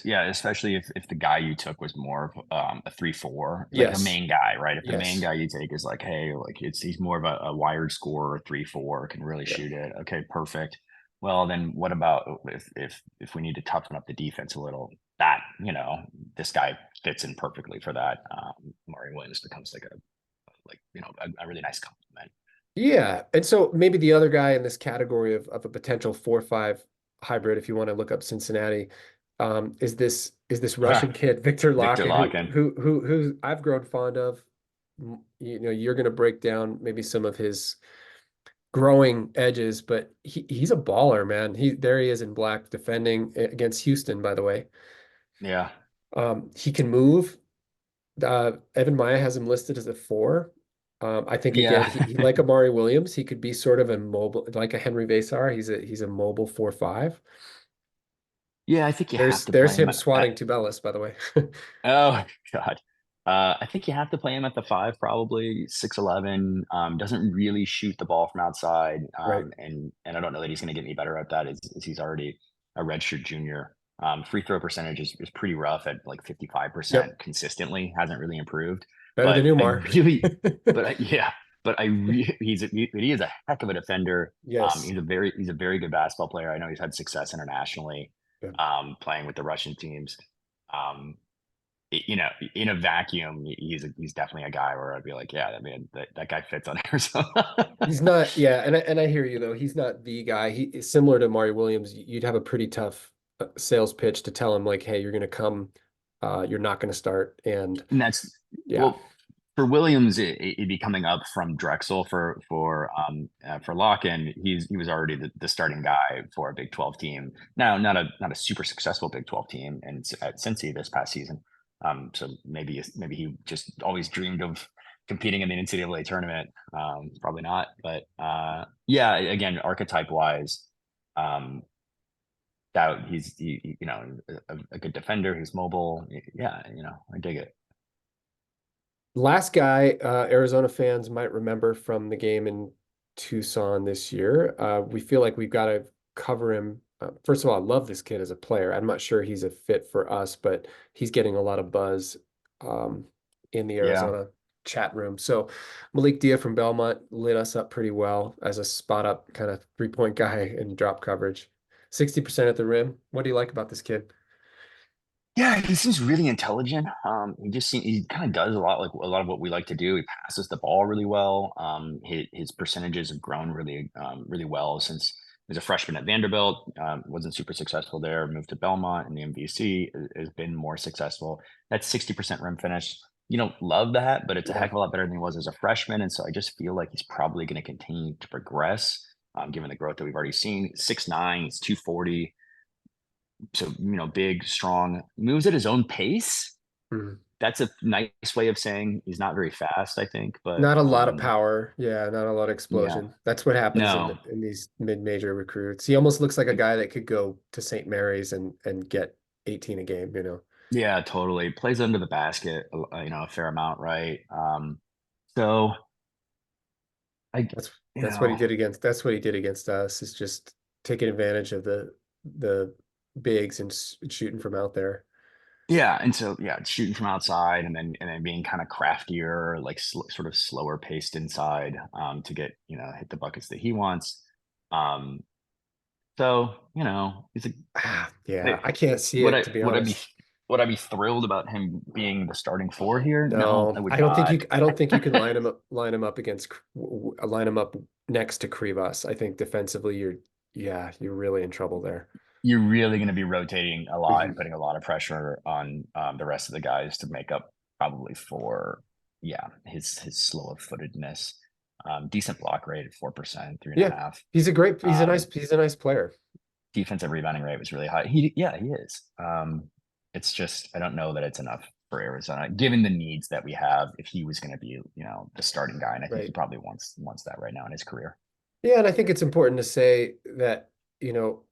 yeah, especially if the guy you took was more of a 3-4, like the Yes. main guy, right? If the main Yes. guy you take is like, hey, like he's more of a wired scorer, 3-4, can really Yeah. shoot it. Okay, perfect. Well, then what about if we need to toughen up the defense a little? That this guy fits in perfectly for that. Murray Williams becomes a really nice compliment. Yeah. And so maybe the other guy in this category of a potential 4-5 hybrid, if you want to look up Cincinnati, is this Russian kid, Victor Victor Locken, who Locken. who who who I've grown fond of. You're going to break down maybe some of his growing edges, but he's a baller, man. There he is in black defending against Houston, by the way. Yeah, He can move. Evan Maya has him listed as a four. I think again, yeah, he like Amari Williams, he could be sort of a mobile, like a Henry Vasar. He's a mobile 4-5. yeah. I think you have There's to there's play him him at swatting Tubelis, by the way. Oh God. I think you have to play him at the five, probably 6'11". Doesn't really shoot the ball from outside. Right. And I don't know that he's going to get any better at that. Is he's already a redshirt junior. Free throw percentage is pretty rough at like 55% Yep. consistently. Hasn't really improved. Better But than I Umar. really, yeah. But he is a heck of a defender. Yes. He's a very good basketball player. I know he's had success internationally, Yeah. playing with the Russian teams. Um, in a vacuum, he's definitely a guy where I'd be like, yeah, I mean, that guy fits on Arizona. He's not, yeah, and I hear you though. He's not the guy. He is similar to Mari Williams. You'd have a pretty tough sales pitch to tell him like, hey, you're going to come, you're not going to start. And And that's yeah, well for Williams, it'd be coming up from Drexel for Locke, and he was already the starting guy for a Big 12 team. Now, not a super successful Big 12 team, and at Cincy this past season. So maybe he just always dreamed of competing in the NCAA tournament. Probably not, but yeah, again, archetype wise, um, that you know, a good defender. He's mobile. Yeah, you know, I dig it. last guy, Arizona fans might remember from the game in Tucson this year. We feel like we've got to cover him. First of all, I love this kid as a player. I'm not sure he's a fit for us, but he's getting a lot of buzz um, in the Yeah. Arizona chat room. So Maliq Dia from Belmont lit us up pretty well as a spot up kind of 3-point guy in drop coverage. 60% at the rim. What do you like about this kid? Yeah, he seems really intelligent. He kind of does a lot of what we like to do. He passes the ball really well. His percentages have grown really well since he was a freshman at Vanderbilt. Wasn't super successful there. Moved to Belmont and the MVC has been more successful. That's 60% rim finish. You don't love that, but it's a Yeah. heck of a lot better than he was as a freshman. And so I just feel like he's probably going to continue to progress, given the growth that we've already seen. 6'9", he's 240, so big, strong, moves at his own pace. Mhm. That's a nice way of saying he's not very fast, I think, but Not a lot of power. Yeah, not a lot of yeah, explosion. That's what happens no, in these mid-major recruits. He almost looks like a guy that could go to St. Mary's and get 18 a game, you know. yeah, totally plays under the basket, a fair amount, right? So I, That's you that's what he know, did against us is just taking advantage of the bigs and shooting from out there. yeah, and so yeah, shooting from outside, and then being kind of craftier, like sort of slower paced inside, to get hit the buckets that he wants. Um, so he's a Ah, yeah, Hey, I can't see would it I to be would I be honest. would I be thrilled about him being the starting four here? No, No, I would not. I don't think you can line him up against line him up next to Krivas. I think defensively yeah, you're really in trouble there. You're really going to be rotating a lot and Mhm. putting a lot of pressure on the rest of the guys to make up probably for his slow of footedness. Decent block rate at 4%, three and a Yeah, half. he's a nice player. Defensive rebounding rate was really high. He is. It's just I don't know that it's enough for Arizona, given the needs that we have. If he was going to be, the starting guy, and I think he Right. probably wants that right now in his career. Yeah, and I think it's important to say that, you know,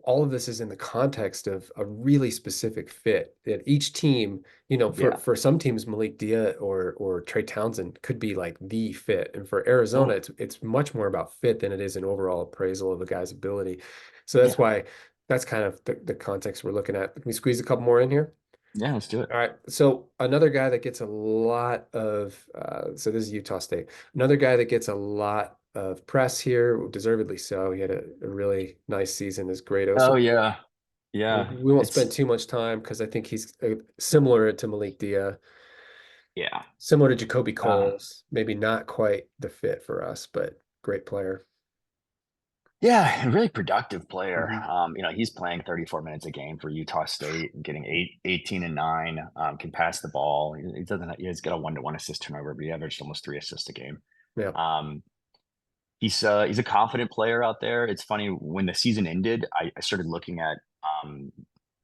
all of this is in the context of a really specific fit. That each team, you know, Yeah, for some teams, Malik Dia or Trey Townsend could be like the fit. And for Arizona, totally. it's much more about fit than it is an overall appraisal of a guy's ability. So that's Yeah, why that's kind of the context we're looking at. Can we squeeze a couple more in here? yeah. Let's do it. All right. So another guy that gets a lot of so this is Utah State. Another guy that gets a lot of press here, deservedly so. He had a really nice season is Great Oh Osa. yeah, yeah. We won't spend It's too much time because I think he's similar to Malik Dia, yeah. similar to Jacoby Uh, Coles. Maybe not quite the fit for us, but great player. Yeah, a really productive player. Mhm. He's playing 34 minutes a game for Utah State and getting 18 and 9, can pass the ball. He doesn't, he's got a 1-to-1 assist turnover, but he averaged almost 3 assists a game. Yeah. Um, he's a confident player out there. It's funny when the season ended, I started looking at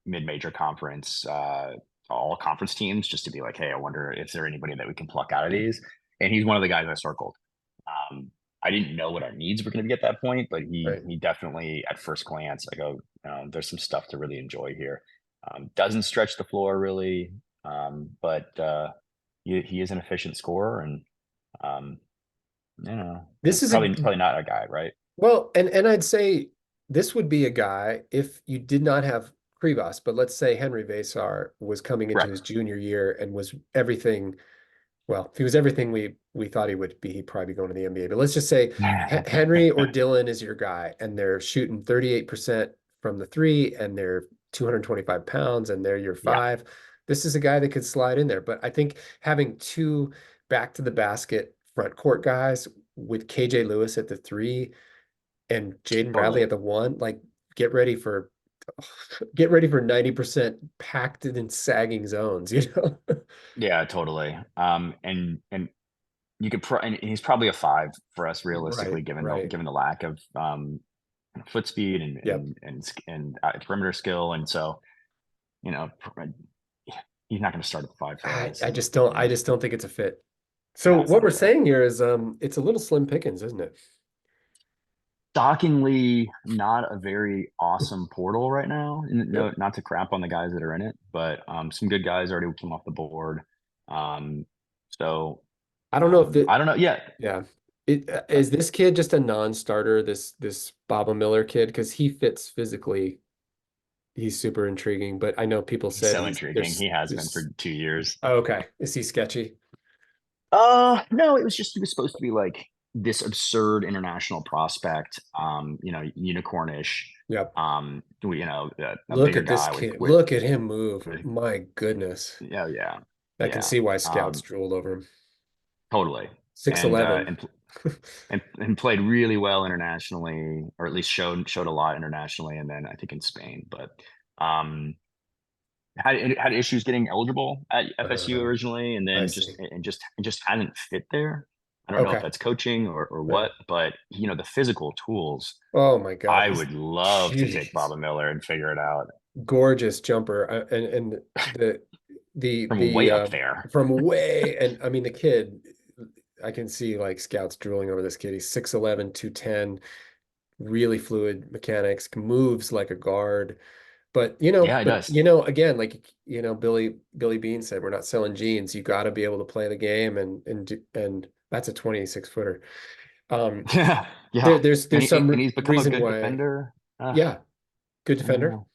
mid-major conference, all conference teams just to be like, hey, I wonder if there anybody that we can pluck out of these. And he's one of the guys I circled. Um, I didn't know what our needs were going to be at that point, but he Right. he definitely, at first glance, I go, there's some stuff to really enjoy here. Doesn't stretch the floor really, but he is an efficient scorer, and um, This is a probably not a guy, right? Well, and I'd say this would be a guy if you did not have Krivas, but let's say Henry Vesar was coming into Right. his junior year and was everything. Well, if he was everything we thought he would be, he'd probably be going to the NBA. But let's just say Henry or Dylan is your guy, and they're shooting 38% from the three, and they're 225 pounds, and they're your Yeah, five. This is a guy that could slide in there. But I think having two back to the basket front court guys with KJ Lewis at the three and Jaden Bradley totally. at the one, like get ready for get ready for 90% packed and sagging zones, you know? Yeah, totally. And you could and he's probably a 5 for us Right, realistically, right. given the lack of foot speed Yep. and perimeter skill, and so you know he's not going to start at the 5 for us, and I just don't think it's a fit. So no, it's what not a we're fit. saying here is it's a little slim pickings, isn't it? Shockingly, not a very awesome portal right now. No, Yep. not to crap on the guys that are in it, but some good guys already came off the board. Um, so I don't know if I the don't know. Yeah, yeah. Is this kid just a non-starter, this Baba Miller kid? Because he fits physically. He's super intriguing, but I know people he's said so intriguing. He has been there's for 2 years. oh, okay. Is he sketchy? No, it was just he was supposed to be like this absurd international prospect, unicornish, Yep. a Look bigger at this guy kid. with, Look at him move. with My goodness. yeah, yeah, I can yeah, see why scouts um, drooled over him. totally, and 6'11". and played really well internationally, or at least showed a lot internationally, and then I think in Spain, but um, had issues getting eligible at FSU Uh, originally, and I then see. just hadn't fit there. I don't know if Okay. that's coaching or Yeah. what, but the physical tools. Oh my God. I He's would love to take jeez. Baba Miller and figure it out Gorgeous jumper. And the from way up there. from way and I mean the kid I can see like scouts drooling over this kid. He's 6'11", 210, really fluid mechanics, moves like a guard. Yeah, it does. Again, like Billy Bean said, we're not selling jeans. You got to be able to play the game, and that's a 26 footer. Um, Yeah, yeah, there's and some he's become a reason good why. defender. Yeah, good I don't defender. know.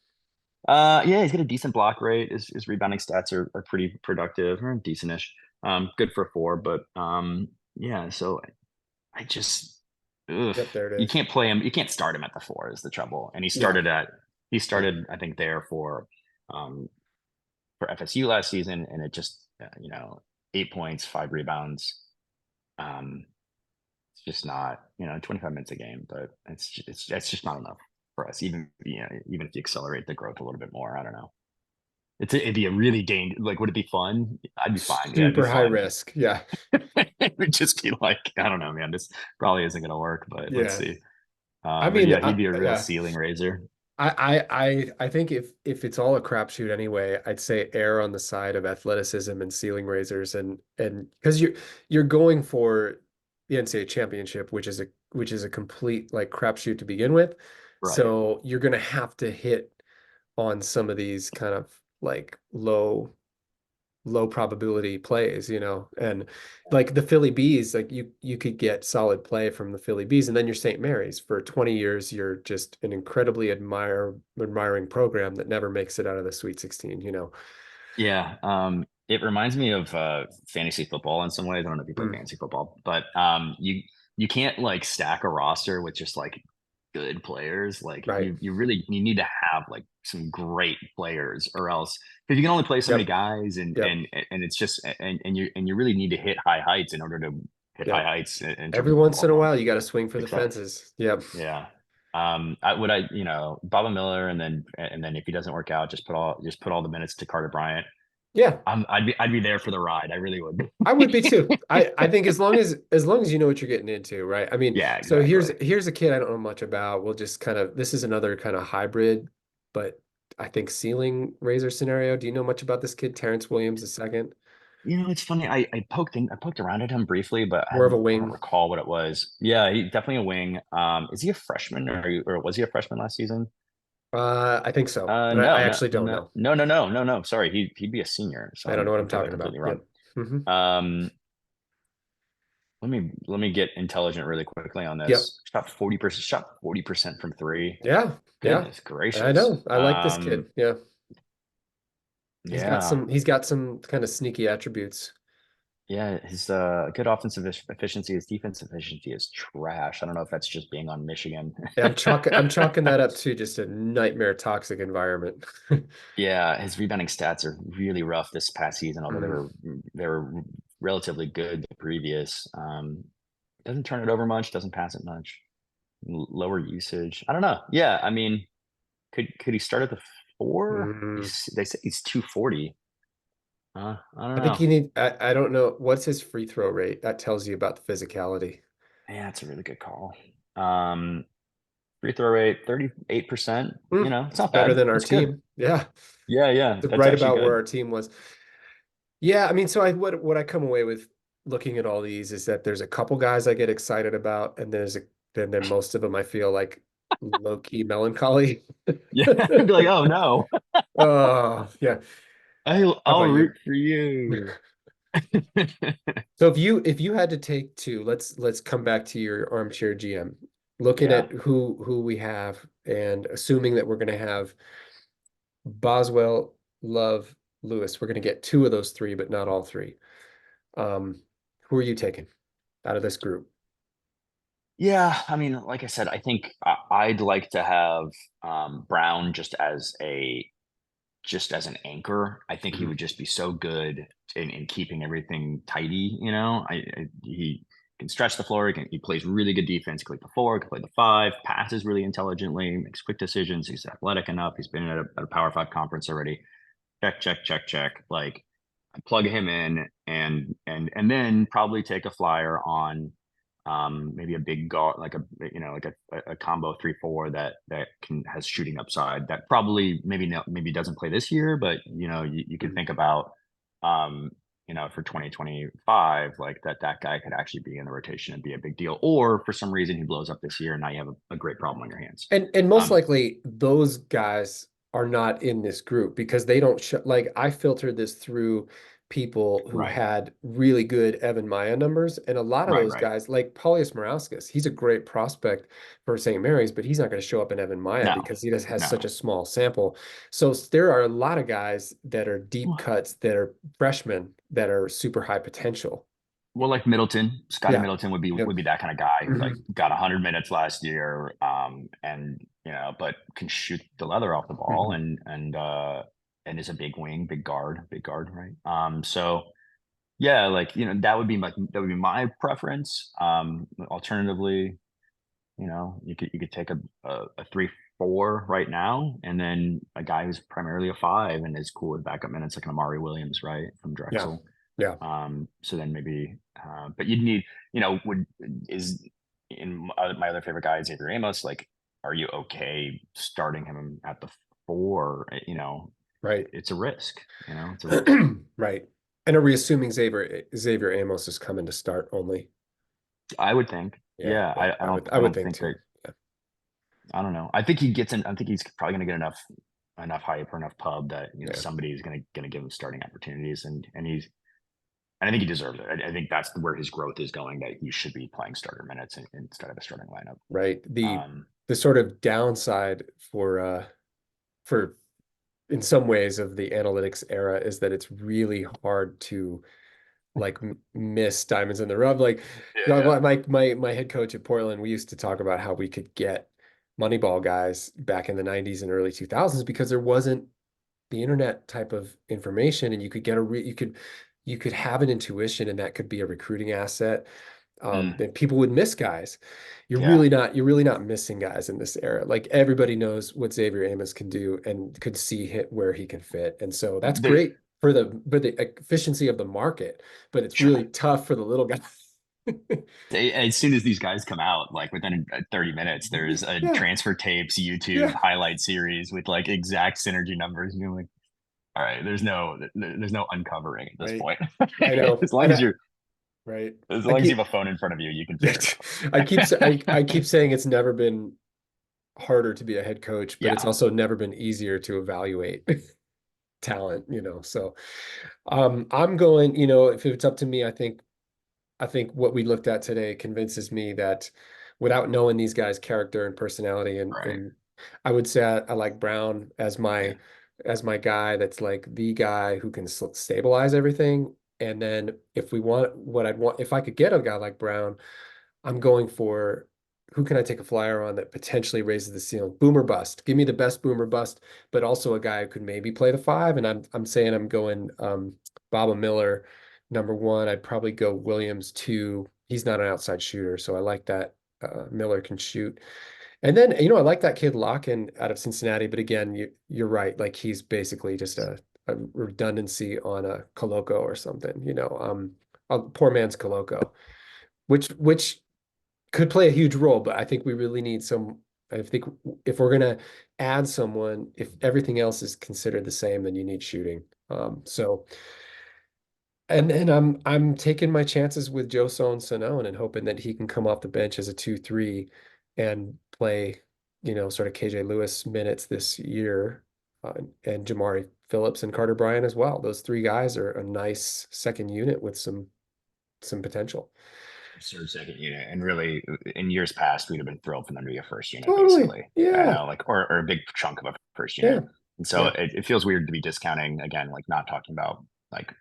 Yeah, he's got a decent block rate. His rebounding stats are pretty productive or decentish. Good for a 4, but yeah. So I just, ugh, Yep, there it you is. can't play him. You can't start him at the 4 is the trouble. And Yeah, he started, I think, there um, for FSU last season, and it just, 8 points, 5 rebounds. Um, it's just not, 25 minutes a game, but it's just not enough for us. Even if you accelerate the growth a little bit more, I don't know. It'd be a really like, would it be fun? I'd be fine. Yeah, it'd be super high fun. risk. Yeah, It would just be like, I don't know, man. This probably isn't going to work, but let's yeah. see. I But mean, yeah, he'd be a real yeah. ceiling raiser. I think if it's all a crapshoot anyway, I'd say err on the side of athleticism and ceiling raisers and because you're going for the NCAA championship, which is a complete like crapshoot to begin with. Right. So you're gonna have to hit on some of these kind of like low probability plays, and like the Philly Bees, like you could get solid play from the Philly Bees, and then you're St. Mary's for 20 years. You're just an incredibly admiring program that never makes it out of the Sweet 16. Yeah. It reminds me of fantasy football in some ways. I don't know if you play Mm, fantasy football, but you can't like stack a roster with just like good players. Like right. you need to have like some great players, or else because you can only play so many Yep. guys, and Yep. it's just and you really need to hit high heights in order to hit high Yep. heights in terms Every of once in a while, you got to swing for the success. fences. Yep. Yeah. Baba Miller, and then if he doesn't work out, just put all the minutes to Carter Bryant. Yeah. I'd be there for the ride. I really would. I would be too. I think as long as you know what you're getting into, right? I mean, Yeah, so here's exactly. here's a kid I don't know much about. We'll just kind of this is another kind of hybrid, but I think ceiling razor scenario. Do you know much about this kid, Terrence Williams II? It's funny. I poked around at him briefly, but More of a I don't wing. recall what it was. Yeah, he definitely a wing. Is he a freshman, or was he a freshman last season? I think so, but I No, no, actually don't no, know. no, no, no, no, no. Sorry, he'd be a senior. So I don't know what I'm I'm totally talking about. completely wrong. Yep. Hmm. Um, let me get intelligent really quickly on Yep. this. Shot 40%. Shot 40% from 3. Yeah. Yeah. Goodness I gracious. know. I like this kid. Yeah. Yeah, He's got some kind of sneaky attributes. yeah. His good offensive efficiency, his defensive efficiency is trash. I don't know if that's just being on Michigan. Yeah, I'm chalking that up to just a nightmare toxic environment. Yeah, his rebounding stats are really rough this past season, although Mm. they were relatively good the previous. Doesn't turn it over much, doesn't pass it much, lower usage. I don't know. Yeah, I mean, Could he start at the four? Mm, They say he's 240. I don't I think know. you need, I don't know, what's his free throw rate? That tells you about the physicality. Yeah, that's a really good call. Um, Free throw rate 38%. You Mm, know, it's it's not better bad. than our That's good. team. Yeah. Yeah, yeah, It's that's right actually about where good. our team was. Yeah, I mean, so what I come away with looking at all these is that there's a couple guys I get excited about, and then most of them I feel like low key melancholy. Yeah, I'd be like, oh no, Oh, yeah. How I'll about you? root for you. So if you had to take two, let's come back to your armchair GM. Looking Yeah. at who we have and assuming that we're going to have Boswell, Love, Lewis, we're going to get two of those three, but not all three. Who are you taking out of this group? Yeah, I mean, like I said, I think I'd like to have Brown just as an anchor. I think he Mhm. would just be so good in keeping everything tidy. You know, he can stretch the floor. He plays really good defense. He can play the four. He can play the five. Passes really intelligently. Makes quick decisions. He's athletic enough. He's been at a Power Five conference already. Check, check, check, check. Like plug him in and then probably take a flyer on maybe a big guard like a like a combo 3-4 that can has shooting upside that probably maybe doesn't play this year, but you could Mhm. think about um for 2025 like that guy could actually be in the rotation and be a big deal, or for some reason he blows up this year and now you have a great problem on your hands. And most um likely those guys are not in this group because they don't show, like I filtered this through people who right, had really good Evan Maya numbers, and a lot of right, those right. guys, like Paulius Morauskas, he's a great prospect for St. Mary's, but he's not going to show up in Evan Maya No, because he just has such a no. small sample. So there are a lot of guys that are deep cuts that are freshmen that are super high potential. Well, like Middleton, Scotty Yeah. Middleton would be Yep. that kind of guy who like Mhm. got 100 minutes last year, and but can shoot the leather off the ball Mhm. and is a big guard, right? So yeah, like that would be my preference. Alternatively, you could take a 3-4 right now, and then a guy who's primarily a five and is cool with backup minutes, like an Amari Williams, right, from Yeah. Drexel. Yeah. So then maybe, but you'd need, would is in my other favorite guy, Xavier Amos. Like, are you okay starting him at the four? Right. It's a risk. It's a risk. Right. And are we assuming Xavier Amos is coming to start only? I would think. Yeah, Yeah, yeah, I I would don't think think too. that. Yeah. I don't know. I think he gets in. I think he's probably going to get enough hype or enough pub that Yeah. somebody's going to give him starting opportunities, and I think he deserves it. I think that's where his growth is going. That he should be playing starter minutes instead of a starting lineup. Right. The Um, the sort of downside for in some ways of the analytics era is that it's really hard to like miss diamonds in the rough. Like yeah, yeah. my head coach at Portland, we used to talk about how we could get Moneyball guys back in the 90s and early 2000s because there wasn't the internet type of information, and you could get you could have an intuition, and that could be a recruiting asset. Mm, And people would miss guys. yeah. You're really not missing guys in this era. Like everybody knows what Xavier Amos can do and could see where he can fit. And so that's The, great for the efficiency of the market, but it's sure. really tough for the little guy. As soon as these guys come out, like within 30 minutes, there's a Yeah, transfer tapes YouTube yeah, highlight series with like exact synergy numbers. And you're like, all right, there's no uncovering at this right. point. I know. as long And as you're right. as I long as you keep have a phone in front of you, you can figure I it keep saying it's never been harder to be a head coach, but it's out. also never been easier to evaluate talent, So I'm going, if it's up to me, I think what we looked at today convinces me that without knowing these guys' character and personality, and Right. and I would say I like Brown Yeah. as my guy that's like the guy who can stabilize everything. And then if we want what I'd want, if I could get a guy like Brown, I'm going for who can I take a flyer on that potentially raises the ceiling? Boomer bust. Give me the best boomer bust, but also a guy who could maybe play the five. And I'm saying I'm going Baba Miller, number one. I'd probably go Williams two. He's not an outside shooter, so I like that. Miller can shoot. And then, I like that kid Locken out of Cincinnati, but again, you're right. Like he's basically just a redundancy on a Coloco or something, a poor man's Coloco, which could play a huge role, but I think we really need some. I think if we're gonna add someone, if everything else is considered the same, then you need shooting. So and then I'm taking my chances with Joe Son and hoping that he can come off the bench as a 2-3 and play, sort of KJ Lewis minutes this year, and Jamari Phillips and Carter Bryant as well. Those three guys are a nice second unit with some potential. Absurd second unit. And really, in years past, we'd have been thrilled for them to be a first unit, Totally. basically. I Yeah. know, like, or a big chunk of a first Yeah. unit. And so Yeah. it feels weird to be discounting again, like not talking about like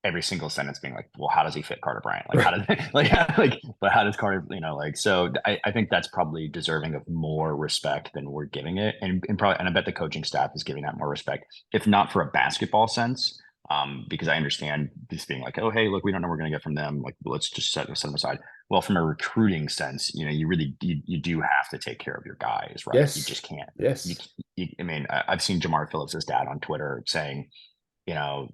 every single sentence being like, well, how does he fit Carter Bryant? Like, how Right. does but how does Carter, like, so I think that's probably deserving of more respect than we're giving it. And probably, and I bet the coaching staff is giving that more respect, if not for a basketball sense. Because I understand this being like, oh, hey, look, we don't know what we're going to get from them. Like, let's just set them aside. Well, from a recruiting sense, you really, you do have to take care of your guys, right? You Yes. just can't. You, Yes. I mean, I've seen Jamar Phillips' dad on Twitter saying, you know,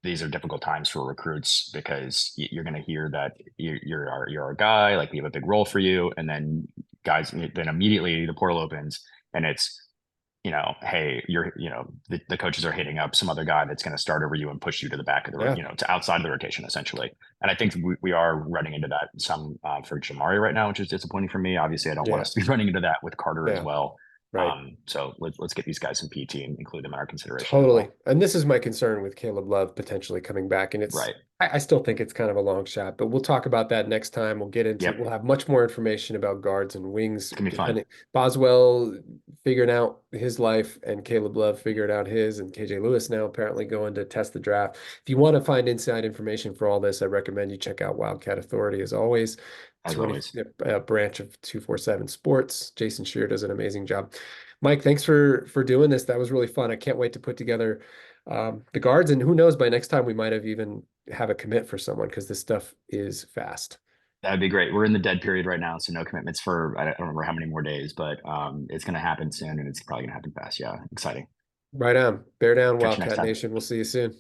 these are difficult times for recruits because you're going to hear that you're our guy, like we have a big role for you, and then guys, then immediately the portal opens and it's, hey, the coaches are hitting up some other guy that's going to start over you and push you to the back of the, Yeah. to outside of the rotation essentially. And I think we are running into that some for Jamari right now, which is disappointing for me. Obviously, I don't want Yeah. us to be running into that with Carter as Yeah. well. Right. So let's get these guys some PT and include them in our consideration as Totally. well. And this is my concern with Caleb Love potentially coming back. And Right. I still think it's kind of a long shot, but we'll talk about that next time. Yep. We'll have much more information about guards and wings, It's gonna be fun. depending Boswell figuring out his life and Caleb Love figuring out his, and KJ Lewis now apparently going to test the draft. If you want to find inside information for all this, I recommend you check out Wildcat Authority as always. As 20 always. branch of 247 Sports. Jason Shear does an amazing job. Mike, thanks for doing this. That was really fun. I can't wait to put together the guards, and who knows, by next time we might have even have a commit for someone because this stuff is fast. That'd be great. We're in the dead period right now, so no commitments for I don't remember how many more days, but it's going to happen soon, and it's probably going to happen fast. Yeah, exciting. Right on. Bear down, Catch you next Wildcat time. Nation. We'll see you soon.